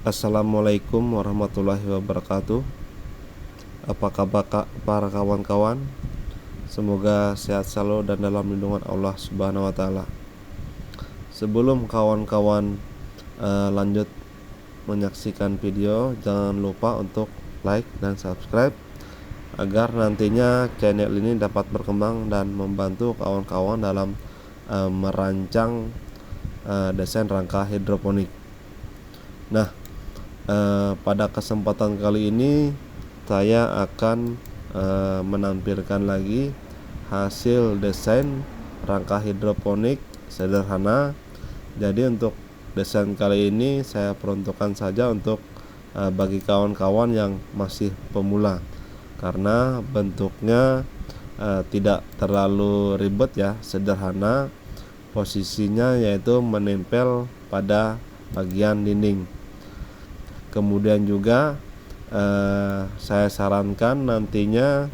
Assalamualaikum warahmatullahi wabarakatuh. Apa kabar para kawan-kawan? Semoga sehat selalu dan dalam lindungan Allah Subhanahu wa taala. Sebelum kawan-kawan lanjut menyaksikan video, jangan lupa untuk like dan subscribe agar nantinya channel ini dapat berkembang dan membantu kawan-kawan dalam merancang desain rangka hidroponik. Nah, pada kesempatan kali ini saya akan menampilkan lagi hasil desain rangka hidroponik sederhana. Jadi untuk desain kali ini saya peruntukkan saja untuk bagi kawan-kawan yang masih pemula, karena bentuknya tidak terlalu ribet ya, sederhana. Posisinya yaitu menempel pada bagian dinding. Kemudian juga saya sarankan nantinya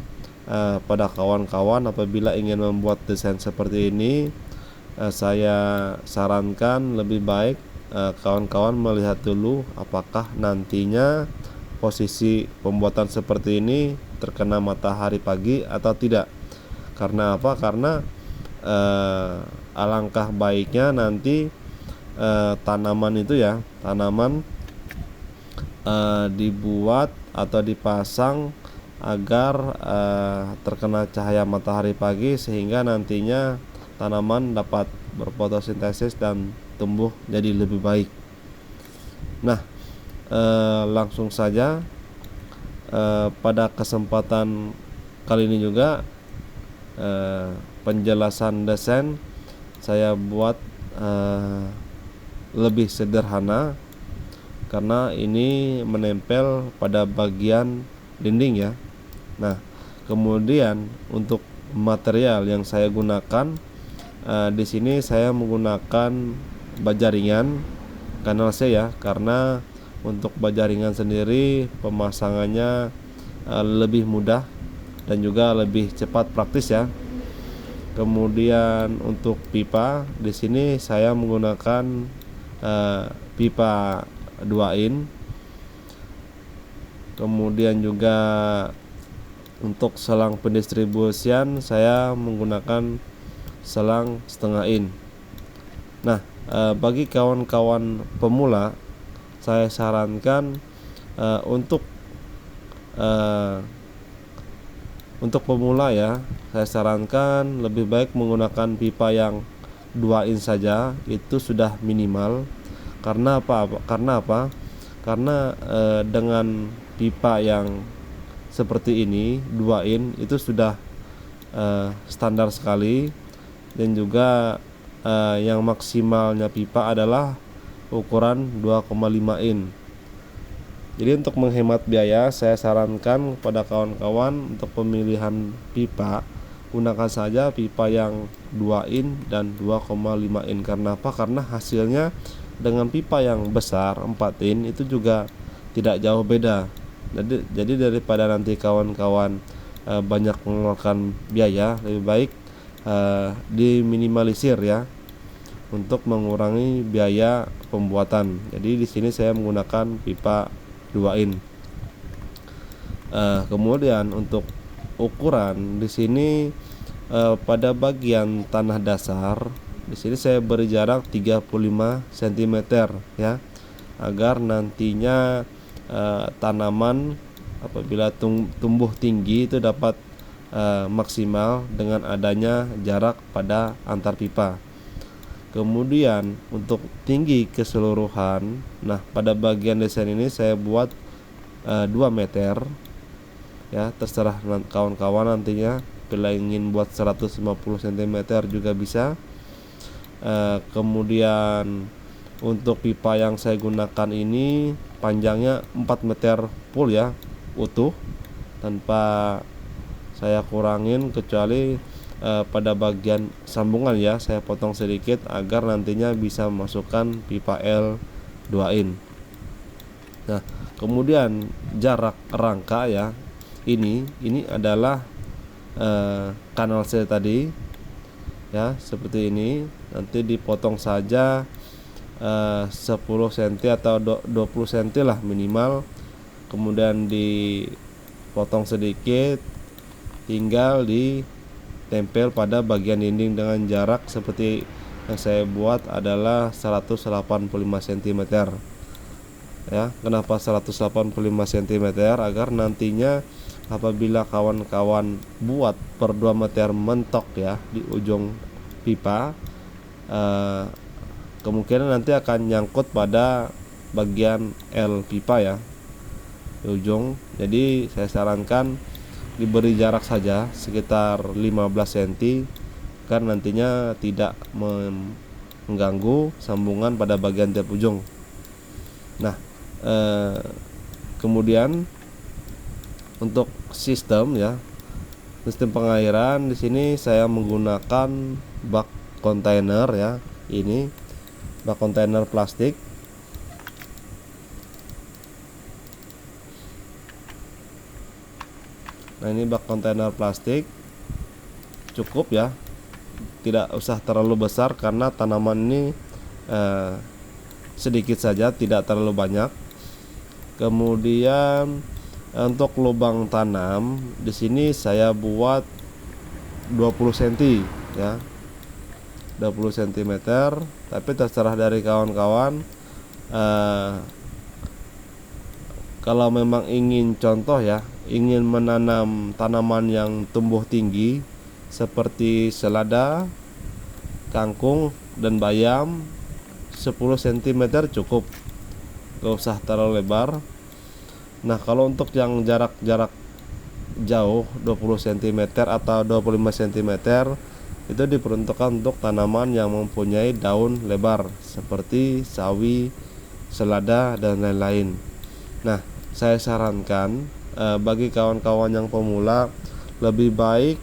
pada kawan-kawan apabila ingin membuat desain seperti ini, saya sarankan lebih baik kawan-kawan melihat dulu apakah nantinya posisi pembuatan seperti ini terkena matahari pagi atau tidak. Karena apa? Karena alangkah baiknya nanti tanaman dibuat atau dipasang agar terkena cahaya matahari pagi, sehingga nantinya tanaman dapat berfotosintesis dan tumbuh jadi lebih baik. Nah, langsung saja pada kesempatan kali ini juga penjelasan desain saya buat lebih sederhana, karena ini menempel pada bagian dinding ya. Nah, kemudian untuk material yang saya gunakan di sini saya menggunakan baja ringan kanal C ya, karena untuk baja ringan sendiri pemasangannya lebih mudah dan juga lebih cepat, praktis ya. Kemudian untuk pipa di sini saya menggunakan pipa 2 in. Kemudian juga untuk selang pendistribusian saya menggunakan selang setengah in. Nah, bagi kawan-kawan pemula saya sarankan untuk pemula ya, saya sarankan lebih baik menggunakan pipa yang 2 in saja, itu sudah minimal. Karena apa? Karena dengan pipa yang seperti ini 2 in itu sudah standar sekali, dan juga yang maksimalnya pipa adalah ukuran 2,5 in. Jadi untuk menghemat biaya, saya sarankan kepada kawan-kawan untuk pemilihan pipa, gunakan saja pipa yang 2 in dan 2,5 in. Karena apa? Karena hasilnya dengan pipa yang besar 4 in itu juga tidak jauh beda. Jadi daripada nanti kawan-kawan banyak mengeluarkan biaya, lebih baik diminimalisir ya, untuk mengurangi biaya pembuatan. Jadi di sini saya menggunakan pipa 2 in. Kemudian untuk ukuran di sini pada bagian tanah dasar di sini saya beri jarak 35 cm ya, agar nantinya tanaman apabila tumbuh tinggi itu dapat maksimal dengan adanya jarak pada antar pipa. Kemudian untuk tinggi keseluruhan, nah pada bagian desain ini saya buat 2 meter ya, terserah kawan-kawan nantinya bila ingin buat 150 cm juga bisa. Kemudian untuk pipa yang saya gunakan ini panjangnya 4 meter full ya, utuh, tanpa saya kurangin, kecuali pada bagian sambungan ya saya potong sedikit agar nantinya bisa masukkan pipa L 2 in. Nah, kemudian jarak rangka ya, ini adalah kanal C tadi ya, seperti ini. Nanti dipotong saja 10 cm atau 20 cm lah minimal, kemudian dipotong sedikit, tinggal ditempel pada bagian dinding dengan jarak seperti yang saya buat adalah 185 cm ya. Kenapa 185 cm? Agar nantinya apabila kawan-kawan buat per 2 meter mentok ya di ujung pipa, kemungkinan nanti akan nyangkut pada bagian L pipa ya di ujung. Jadi saya sarankan diberi jarak saja sekitar 15 cm agar nantinya tidak mengganggu sambungan pada bagian tiap ujung. Nah, kemudian untuk sistem pengairan di sini saya menggunakan bak kontainer ya. Ini bak kontainer plastik. Nah, ini bak kontainer plastik cukup ya, tidak usah terlalu besar karena tanaman ini sedikit saja, tidak terlalu banyak. Kemudian untuk lubang tanam di sini saya buat 20 cm ya, 20 cm, tapi terserah dari kawan-kawan. Kalau memang ingin contoh ya, ingin menanam tanaman yang tumbuh tinggi seperti selada, kangkung, dan bayam, 10 cm cukup, gak usah terlalu lebar. Nah, kalau untuk yang jarak jauh 20 cm atau 25 cm itu diperuntukkan untuk tanaman yang mempunyai daun lebar seperti sawi, selada, dan lain-lain. Nah, saya sarankan bagi kawan-kawan yang pemula lebih baik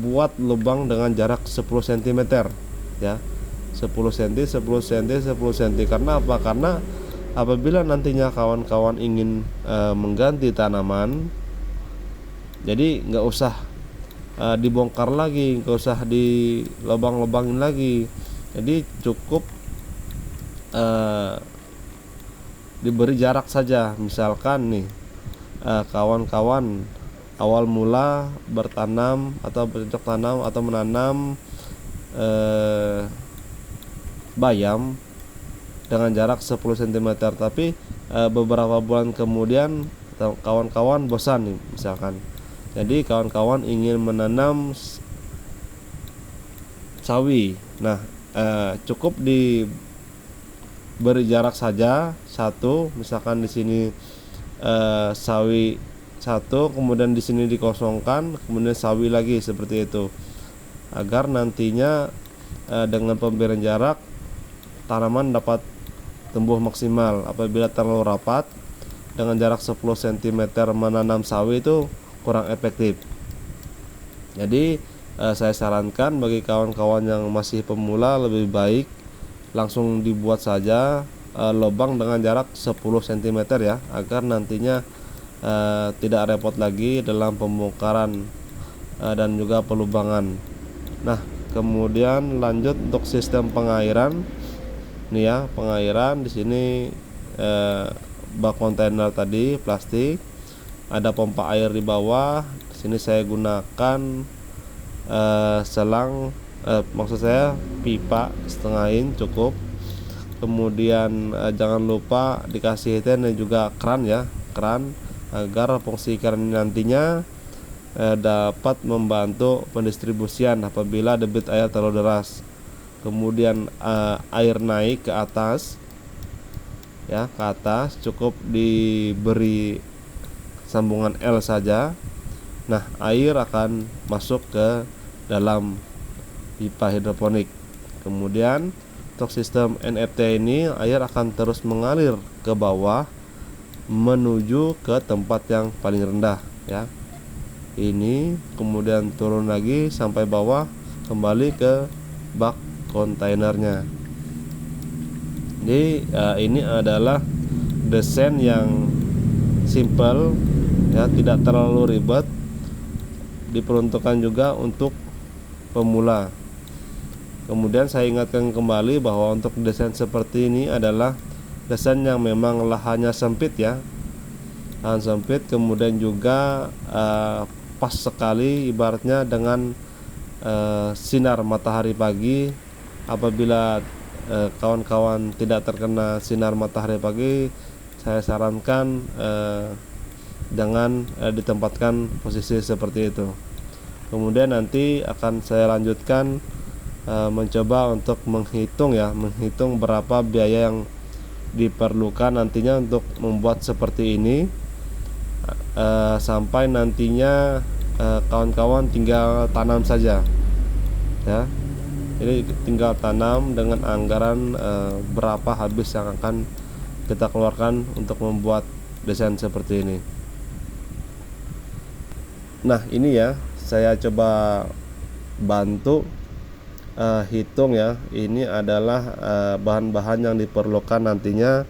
buat lubang dengan jarak 10 cm ya, 10 cm, 10 cm, 10 cm. Karena apa? Karena apabila nantinya kawan-kawan ingin mengganti tanaman, jadi nggak usah dibongkar lagi, nggak usah dilobang-lobangin lagi. Jadi cukup diberi jarak saja. Misalkan nih kawan-kawan awal mula bertanam atau bercocok tanam atau menanam bayam dengan jarak 10 cm, tapi beberapa bulan kemudian kawan-kawan bosan nih misalkan. Jadi kawan-kawan ingin menanam sawi. Nah, cukup beri jarak saja satu, misalkan di sini sawi satu, kemudian di sini dikosongkan, kemudian sawi lagi seperti itu, agar nantinya dengan pemberian jarak tanaman dapat tumbuh maksimal. Apabila terlalu rapat dengan jarak 10 cm menanam sawi itu kurang efektif. Jadi saya sarankan bagi kawan-kawan yang masih pemula lebih baik langsung dibuat saja lubang dengan jarak 10 cm ya, agar nantinya tidak repot lagi dalam pembongkaran dan juga pelubangan. Nah, kemudian lanjut untuk sistem pengairan. Nih ya, pengairan di sini bak kontainer tadi plastik, ada pompa air di bawah. Di sini saya gunakan selang, maksud saya pipa setengah in cukup. Kemudian jangan lupa dikasih heater dan juga keran ya, keran, agar fungsi keran nantinya dapat membantu pendistribusian apabila debit air terlalu deras. Kemudian air naik ke atas ya, ke atas cukup diberi sambungan L saja. Nah, air akan masuk ke dalam pipa hidroponik. Kemudian untuk sistem NFT ini, air akan terus mengalir ke bawah menuju ke tempat yang paling rendah ya. Ini kemudian turun lagi sampai bawah, kembali ke bak kontainernya. Jadi ini adalah desain yang simple ya, tidak terlalu ribet, diperuntukkan juga untuk pemula. Kemudian saya ingatkan kembali bahwa untuk desain seperti ini adalah desain yang memang lahannya sempit ya, lahan sempit, kemudian juga pas sekali ibaratnya dengan sinar matahari pagi. Apabila kawan-kawan tidak terkena sinar matahari pagi, saya sarankan jangan ditempatkan posisi seperti itu. Kemudian nanti akan saya lanjutkan mencoba untuk menghitung berapa biaya yang diperlukan nantinya untuk membuat seperti ini, sampai nantinya kawan-kawan tinggal tanam saja ya. Jadi tinggal tanam dengan anggaran berapa habis yang akan kita keluarkan untuk membuat desain seperti ini. Nah, ini ya saya coba bantu hitung ya. Ini adalah bahan-bahan yang diperlukan nantinya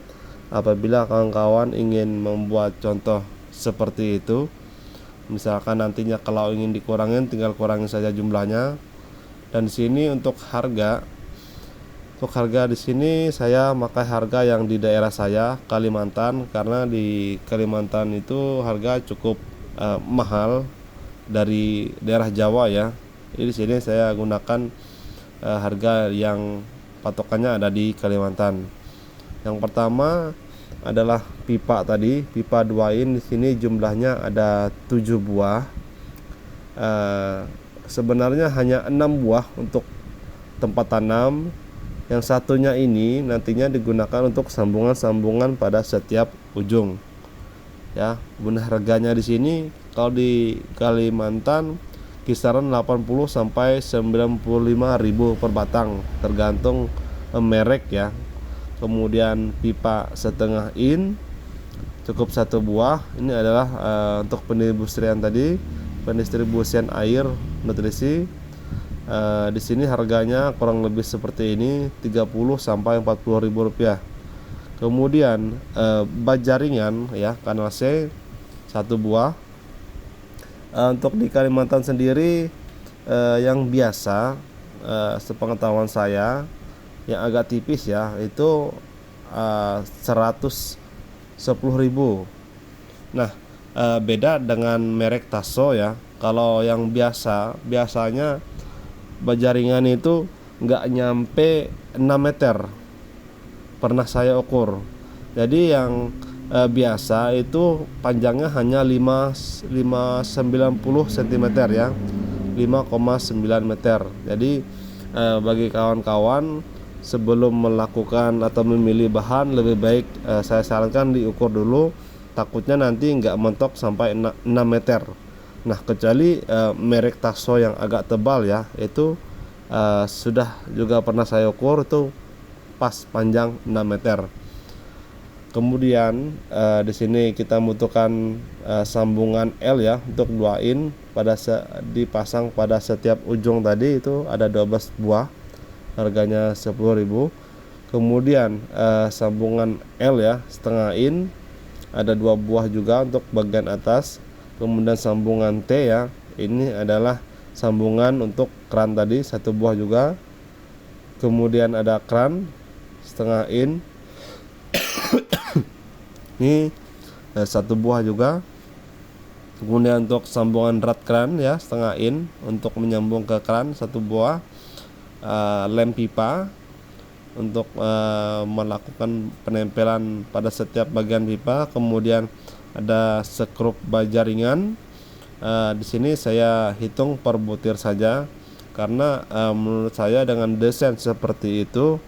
apabila kawan-kawan ingin membuat contoh seperti itu. Misalkan nantinya kalau ingin dikurangin, tinggal kurangin saja jumlahnya. Dan di sini untuk harga di sini saya pakai harga yang di daerah saya, Kalimantan, karena di Kalimantan itu harga cukup mahal dari daerah Jawa ya. Jadi di sini saya gunakan harga yang patokannya ada di Kalimantan. Yang pertama adalah pipa tadi, pipa 2 in. Di sini jumlahnya ada 7 buah. Sebenarnya hanya 6 buah untuk tempat tanam. Yang satunya ini nantinya digunakan untuk sambungan-sambungan pada setiap ujung. Ya, benar harganya di sini kalau di Kalimantan kisaran 80 sampai 95.000 per batang, tergantung merek ya. Kemudian pipa setengah in cukup 1 buah. Ini adalah untuk pendistribusian air nutrisi. Di sini harganya kurang lebih seperti ini, 30 sampai 40.000 rupiah. Kemudian bajaringan ya, kanal C 1 buah. Untuk di Kalimantan sendiri yang biasa, sepengetahuan saya yang agak tipis ya, itu 110.000. Nah, beda dengan merek Tasso ya. Kalau yang biasanya bajaringan itu nggak nyampe 6 meter, pernah saya ukur. Jadi yang biasa itu panjangnya hanya 590 cm ya, 5,9 meter. Jadi bagi kawan-kawan sebelum melakukan atau memilih bahan, lebih baik saya sarankan diukur dulu, takutnya nanti nggak mentok sampai 6 meter. Nah, kecuali merek Tasso yang agak tebal ya, itu sudah juga pernah saya ukur, itu pas panjang 6 meter. Kemudian di sini kita membutuhkan sambungan L ya untuk 2 in dipasang pada setiap ujung tadi, itu ada 12 buah, harganya 10.000. Kemudian sambungan L ya setengah in ada 2 buah juga untuk bagian atas. Kemudian sambungan T ya, ini adalah sambungan untuk kran tadi, 1 buah juga. Kemudian ada kran setengah in ini 1 buah juga. Kemudian untuk sambungan rat kran ya setengah in untuk menyambung ke kran, 1 buah. Lem pipa untuk melakukan penempelan pada setiap bagian pipa. Kemudian ada skrup bajaringan. Di sini saya hitung per butir saja, karena menurut saya dengan desain seperti itu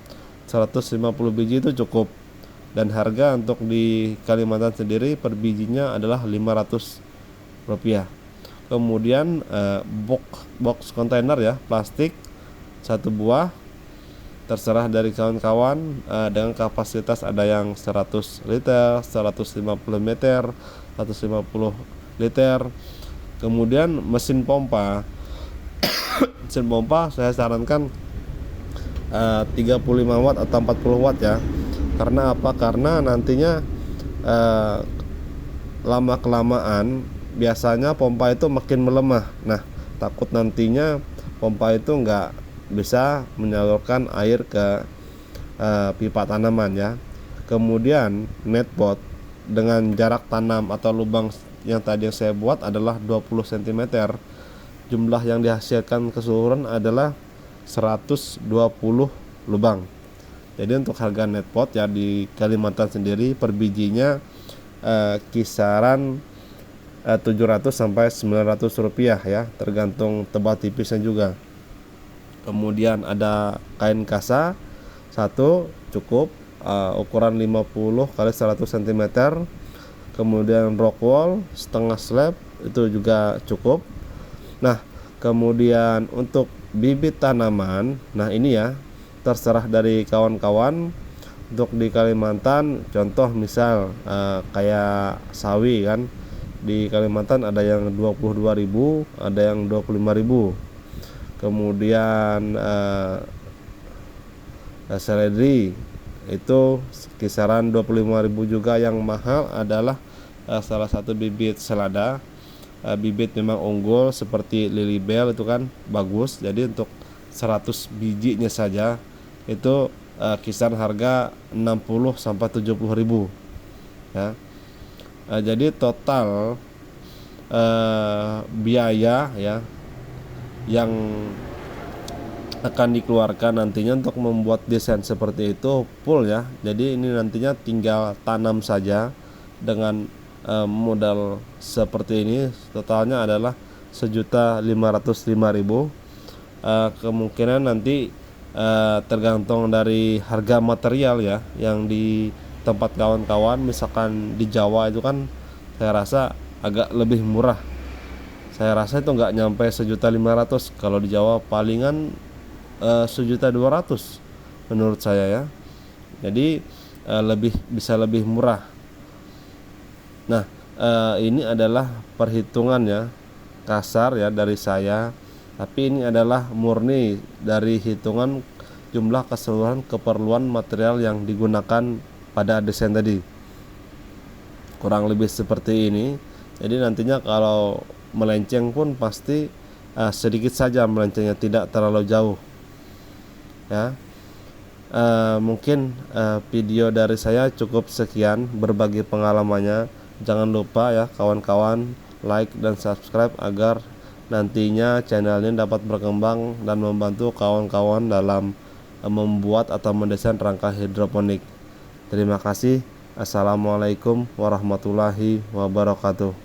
150 biji itu cukup. Dan harga untuk di Kalimantan sendiri per bijinya adalah 500 rupiah. Kemudian box kontainer ya plastik 1 buah, terserah dari kawan-kawan, dengan kapasitas ada yang 100 liter, 150 meter, 150 liter. Kemudian mesin pompa saya sarankan 35 watt atau 40 watt ya. Karena apa? Karena nantinya lama kelamaan biasanya pompa itu makin melemah. Nah, takut nantinya pompa itu nggak bisa menyalurkan air ke pipa tanaman ya. Kemudian netpot dengan jarak tanam atau lubang yang tadi yang saya buat adalah 20 cm. Jumlah yang dihasilkan keseluruhan adalah 120 lubang. Jadi untuk harga netpot ya di Kalimantan sendiri per bijinya kisaran 700 sampai 900 rupiah ya, tergantung tebal tipisnya juga. Kemudian ada kain kasa satu cukup ukuran 50 kali 100 cm. Kemudian rock wool setengah slab itu juga cukup. Nah, kemudian untuk bibit tanaman, nah ini ya terserah dari kawan-kawan. Untuk di Kalimantan contoh misal kayak sawi kan, di Kalimantan ada yang 22.000, ada yang 25.000. Kemudian seledri itu kisaran 25.000 juga. Yang mahal adalah salah satu bibit selada. Bibit memang unggul seperti Lilybell itu kan bagus. Jadi untuk 100 bijinya saja itu kisaran harga 60 sampai 70.000 ya. Jadi total biaya ya yang akan dikeluarkan nantinya untuk membuat desain seperti itu full ya. Jadi ini nantinya tinggal tanam saja dengan modal seperti ini. Totalnya adalah 1.505.000. Kemungkinan nanti tergantung dari harga material ya yang di tempat kawan-kawan. Misalkan di Jawa itu kan saya rasa agak lebih murah. Saya rasa itu nggak nyampe 1.500.000. Kalau di Jawa palingan 1.200.000 menurut saya ya. Jadi bisa lebih murah. Nah, ini adalah perhitungan ya kasar ya dari saya. Tapi ini adalah murni dari hitungan jumlah keseluruhan keperluan material yang digunakan pada desain tadi. Kurang lebih seperti ini. Jadi nantinya kalau melenceng pun pasti sedikit saja melencengnya, tidak terlalu jauh ya. Mungkin video dari saya cukup sekian berbagi pengalamannya. Jangan lupa ya kawan-kawan like dan subscribe agar nantinya channel ini dapat berkembang dan membantu kawan-kawan dalam membuat atau mendesain rangka hidroponik. Terima kasih. Assalamualaikum warahmatullahi wabarakatuh.